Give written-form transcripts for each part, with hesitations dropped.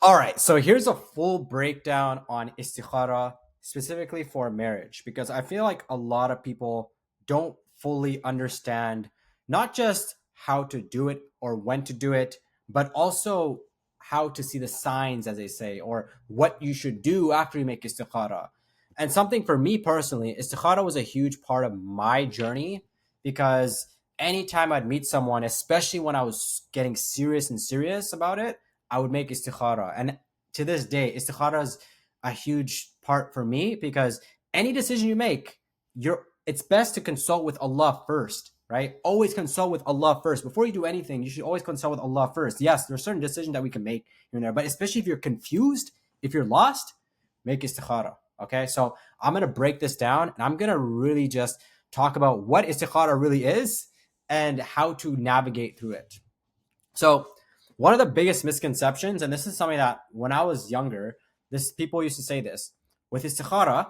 All right, so here's a full breakdown on istikhara specifically for marriage because I feel like a lot of people don't fully understand not just how to do it or when to do it, but also how to see the signs, as they say, or what you should do after you make istikhara. And something for me personally, istikhara was a huge part of my journey because anytime I'd meet someone, especially when I was getting serious and serious about it, I would make istikhara. And to this day, istikhara is a huge part for me because any decision you make, it's best to consult with Allah first, right? Always consult with Allah first. Before you do anything, you should always consult with Allah first. Yes, there are certain decisions that we can make here and there, but especially if you're confused, if you're lost, make istikhara. Okay, so I'm gonna break this down and I'm gonna really just talk about what istikhara really is and how to navigate through it. So, one of the biggest misconceptions, and this is something that when I was younger, this people used to say this with istikhara.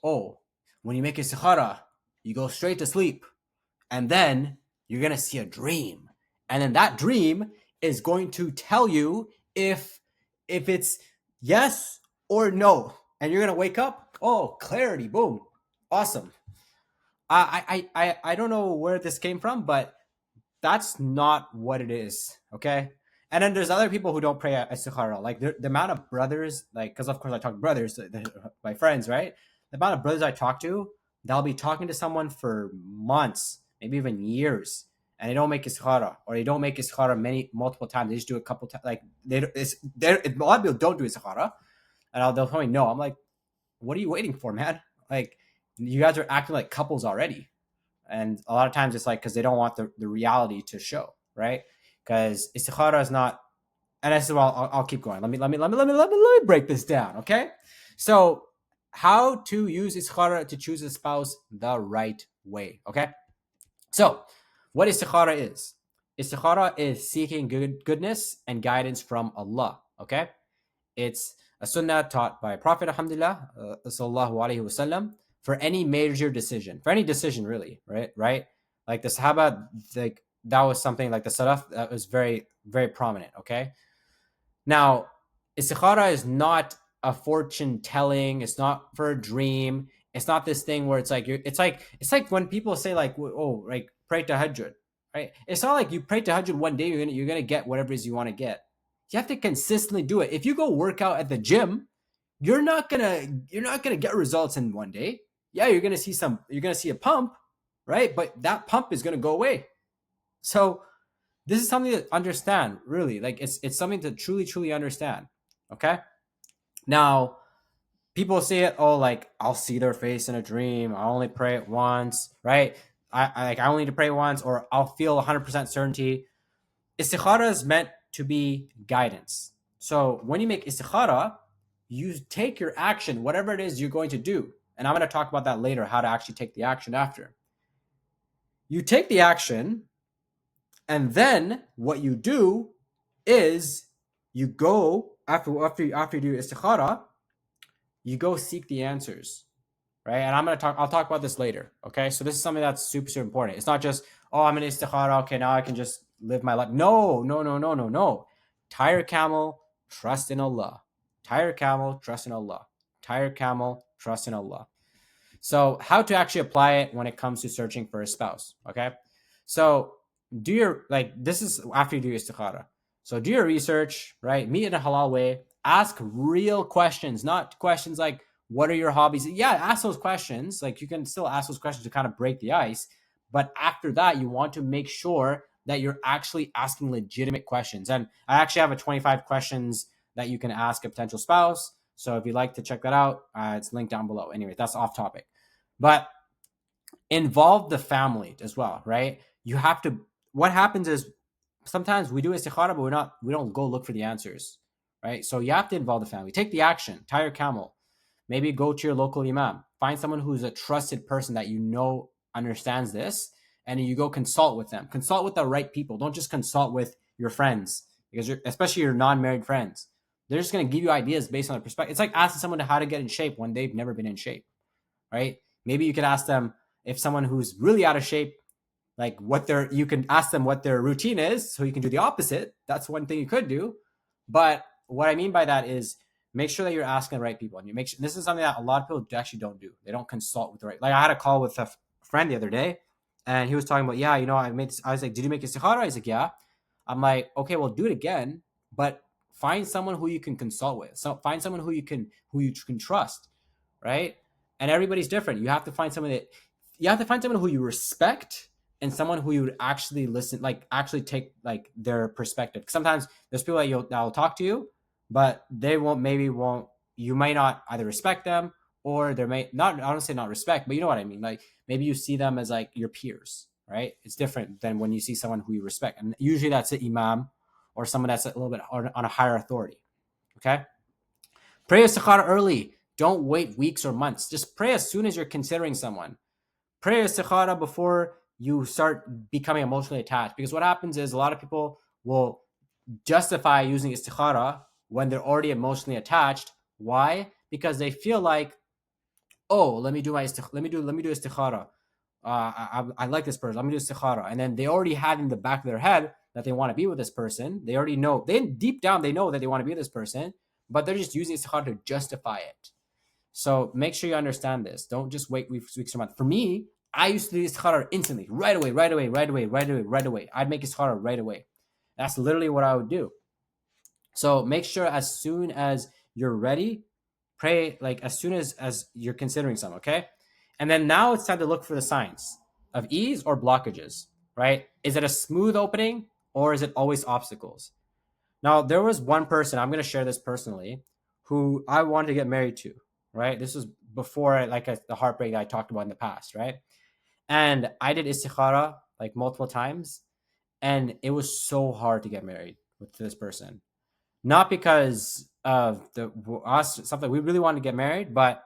Oh, when you make istikhara, you go straight to sleep, and then you're gonna see a dream, and then that dream is going to tell you if it's yes or no, and you're gonna wake up. Oh, clarity, boom, awesome. I don't know where this came from, but that's not what it is. Okay. And then there's other people who don't pray at Istikhara. Like the amount of brothers, like, because of course I talk to brothers, my friends, right? The amount of brothers I talk to, they'll be talking to someone for months, maybe even years, and they don't make Istikhara, or they don't make Istikhara multiple times. They just do a couple times. Like, a lot of people don't do Istikhara, and they'll tell me no. I'm like, what are you waiting for, man? Like, you guys are acting like couples already. And a lot of times it's like because they don't want the reality to show, right? Because istikhara is not, and I said, well, I'll keep going. Let me break this down, okay? So, how to use istikhara to choose a spouse the right way, okay? So, what istikhara is? Istikhara is seeking goodness and guidance from Allah, okay? It's a sunnah taught by Prophet Alhamdulillah, sallallahu alaihi wasallam, for any major decision, for any decision really, right? Right? Like the Sahaba, like that was something like the Salaf that was very, very prominent. Okay. Now, istikhara is not a fortune telling. It's not for a dream. It's not this thing where it's like it's like when people say like, oh, like pray tahajjud, right? It's not like you pray tahajjud one day you're gonna get whatever it is you want to get. You have to consistently do it. If you go work out at the gym, you're not gonna get results in one day. Yeah, you're gonna see a pump, right? But that pump is gonna go away. So this is something to understand, really. Like it's something to truly understand. Okay. Now, people say it, oh, like I'll see their face in a dream. I only pray it once, right? I only need to pray once, or I'll feel 100% certainty. Istikhara is meant to be guidance. So when you make istikhara, you take your action, whatever it is you're going to do. And I'm going to talk about that later, how to actually take the action after. You take the action, and then what you do is you go after you do istikhara, you go seek the answers, right? And I'll talk about this later. Okay, so this is something that's super important. It's not just, oh, I'm in istikhara, okay, now I can just live my life. No. Tire camel, trust in Allah. Tire camel, trust in Allah. Tire camel, trust in Allah. So, how to actually apply it when it comes to searching for a spouse? Okay, so do your, like, this is after you do istikhara. So do your research, right? Meet in a halal way. Ask real questions, not questions like, what are your hobbies? Yeah, ask those questions. Like, you can still ask those questions to kind of break the ice. But after that, you want to make sure that you're actually asking legitimate questions. And I actually have a 25 questions that you can ask a potential spouse. So if you'd like to check that out, it's linked down below. Anyway, that's off topic. But involve the family as well, right? You have to. What happens is sometimes we do istikhara, but we don't go look for the answers, right? So you have to involve the family. Take the action. Tie your camel. Maybe go to your local imam. Find someone who's a trusted person that you know understands this, and you go consult with them. Consult with the right people. Don't just consult with your friends, because especially your non-married friends. They're just going to give you ideas based on their perspective. It's like asking someone how to get in shape when they've never been in shape, right? Maybe you could ask them, if someone who's really out of shape, like you can ask them what their routine is, so you can do the opposite. That's one thing you could do. But what I mean by that is make sure that you're asking the right people, and you make sure this is something that a lot of people actually don't do. They don't consult with the right. Like I had a call with a friend the other day, and he was talking about, yeah, I made. I was like, did you make istikhara? He's like, yeah. I'm like, okay, well, do it again, but find someone who you can consult with. So find someone who you can trust, right? And everybody's different. You have to find someone who you respect and someone who you would actually listen, like actually take like their perspective. Sometimes there's people that will talk to you, but they won't. You might not either respect them, or there may not. I don't say not respect, but you know what I mean. Like maybe you see them as like your peers, right? It's different than when you see someone who you respect, and usually that's an imam or someone that's a little bit on a higher authority. Okay, pray istikhara early. Don't wait weeks or months. Just pray as soon as you're considering someone. Pray istikhara before you start becoming emotionally attached. Because what happens is a lot of people will justify using istikhara when they're already emotionally attached. Why? Because they feel like, oh, let me do istikhara. I like this person. Let me do istikhara, and then they already had in the back of their head that they want to be with this person. They already know. They deep down they know that they want to be with this person, but they're just using istikhara to justify it. So make sure you understand this. Don't just wait weeks or months. For me, I used to do istikhara instantly, right away, right away, right away, right away, right away. I'd make istikhara right away. That's literally what I would do. So make sure as soon as you're ready, pray like as soon as you're considering some, okay? And then now it's time to look for the signs of ease or blockages, right? Is it a smooth opening or is it always obstacles? Now, there was one person, I'm going to share this personally, who I wanted to get married to, right? This was before the heartbreak that I talked about in the past, right? And I did istikhara like multiple times, and it was so hard to get married with this person. Not because of the us something we really wanted to get married, but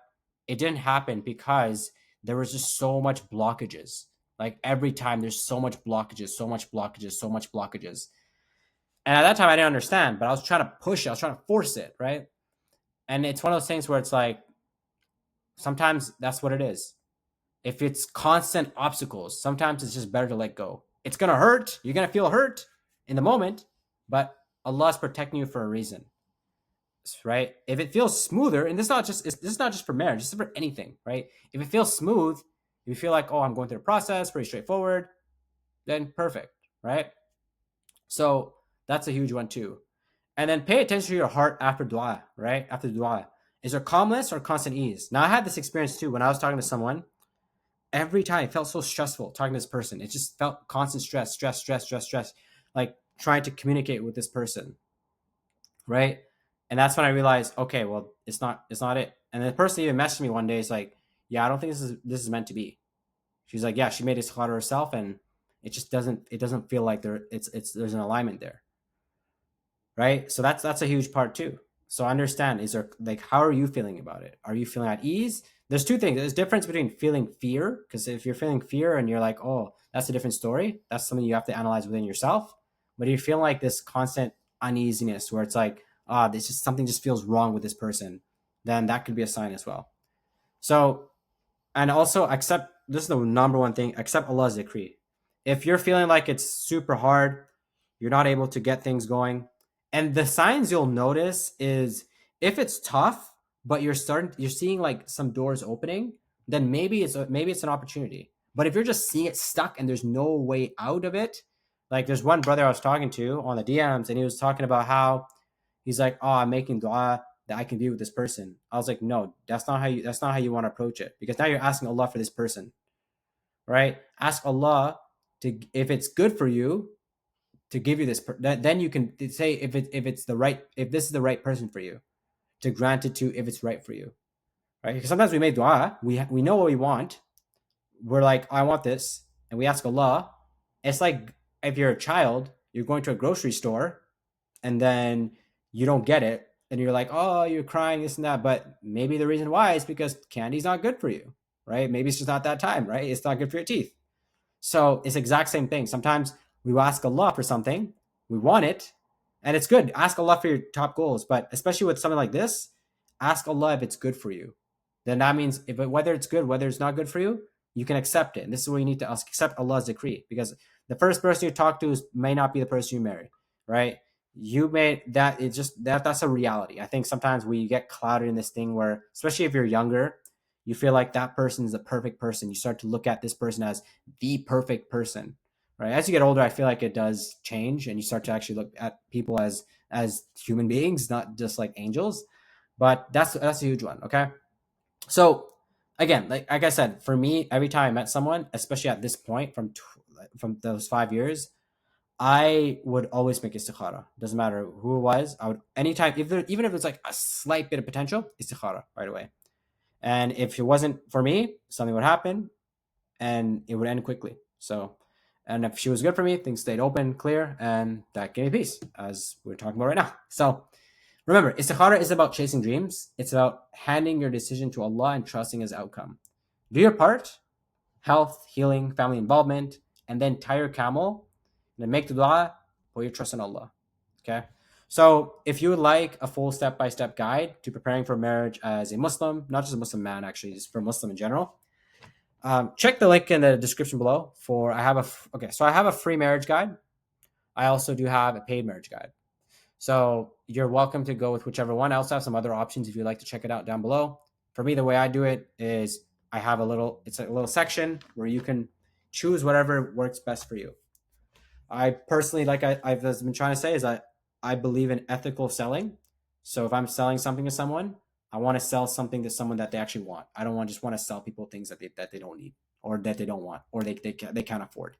it didn't happen because there was just so much blockages. Like every time there's so much blockages, so much blockages, so much blockages. And at that time I didn't understand, but I was trying to push it, I was trying to force it, right? And it's one of those things where it's like sometimes that's what it is. If it's constant obstacles, sometimes it's just better to let go. It's gonna hurt. You're gonna feel hurt in the moment, but Allah's protecting you for a reason, right? If it feels smoother, and this is not just for marriage, this is for anything, right? If it feels smooth, if you feel like, oh, I'm going through the process, pretty straightforward, then perfect, right? So that's a huge one too. And then pay attention to your heart after dua, right? After dua. Is there calmness or constant ease? Now I had this experience too when I was talking to someone. Every time it felt so stressful talking to this person. It just felt constant stress, like trying to communicate with this person, right? And that's when I realized, okay, well, it's not it. And the person even messaged me one day. It's like, yeah, I don't think this is meant to be. She's like, yeah, she made istikhara herself, and it doesn't feel like there's an alignment there, right? So that's a huge part too. So understand, is there like, how are you feeling about it? Are you feeling at ease? There's two things. There's a difference between feeling fear, because if you're feeling fear and you're like, oh, that's a different story. That's something you have to analyze within yourself. But if you feel like this constant uneasiness where it's like, this just something just feels wrong with this person, then that could be a sign as well. So, and also accept, this is the number one thing, accept Allah's decree. If you're feeling like it's super hard, you're not able to get things going, and the signs you'll notice is if it's tough but you're seeing like some doors opening, then maybe it's an opportunity. But if you're just seeing it stuck and there's no way out of it, like there's one brother I was talking to on the DMs, and he was talking about how he's like, oh, I'm making dua that I can be with this person. I was like, no, that's not how you want to approach it, because now you're asking Allah for this person, right? Ask Allah to, if it's good for you, to give you this. Then you can say if it's the right, if this is the right person for you, to grant it to, if it's right for you, right? Because sometimes we make dua, we know what we want. We're like, I want this, and we ask Allah. It's like if you're a child, you're going to a grocery store, and then you don't get it, and you're like, oh, you're crying, this and that. But maybe the reason why is because candy's not good for you, right? Maybe it's just not that time, right? It's not good for your teeth. So it's the exact same thing. Sometimes we will ask Allah for something, we want it, and it's good. Ask Allah for your top goals, but especially with something like this, ask Allah if it's good for you. Then that means whether it's good, whether it's not good for you, you can accept it. And this is where you need to accept Allah's decree, because the first person you talk to may not be the person you marry, right? you made that, it's just that's a reality. I think sometimes we get clouded in this thing where, especially if you're younger, you feel like that person is the perfect person. You start to look at this person as the perfect person, right? As you get older, I feel like it does change, and you start to actually look at people as human beings, not just like angels. But that's a huge one. Okay, so again, like I said, for me, every time I met someone, especially at this point from those 5 years, I would always make istikhara. Doesn't matter who it was. I would anytime, even if it's like a slight bit of potential, istikhara right away. And if it wasn't for me, something would happen and it would end quickly. So, and if she was good for me, things stayed open, clear, and that gave me peace, as we're talking about right now. So remember, istikhara is about chasing dreams. It's about handing your decision to Allah and trusting His outcome. Do your part, health, healing, family involvement, and then tie your camel, and then make the dua, put your trust in Allah. Okay. So if you would like a full step-by-step guide to preparing for marriage as a Muslim, not just a Muslim man, actually, just for Muslim in general, check the link in the description below. For I have okay, so I have a free marriage guide. I also do have a paid marriage guide. So you're welcome to go with whichever one. I also have some other options if you'd like to check it out down below. For me, the way I do it is I have it's a little section where you can choose whatever works best for you. I personally, like I've been trying to say, is that I believe in ethical selling. So if I'm selling something to someone, I want to sell something to someone that they actually want. I don't just want to sell people things that they don't need, or that they don't want, or they can't afford.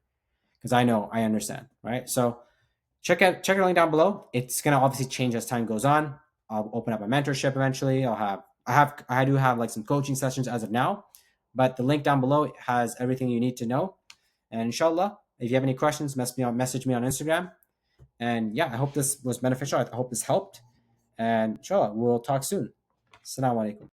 Because I understand, right? So check our link down below. It's gonna obviously change as time goes on. I'll open up a mentorship eventually. I do have like some coaching sessions as of now, but the link down below has everything you need to know. And inshallah, if you have any questions, message me on Instagram. And yeah, I hope this was beneficial. I hope this helped. And inshallah, we'll talk soon. Assalamu alaikum.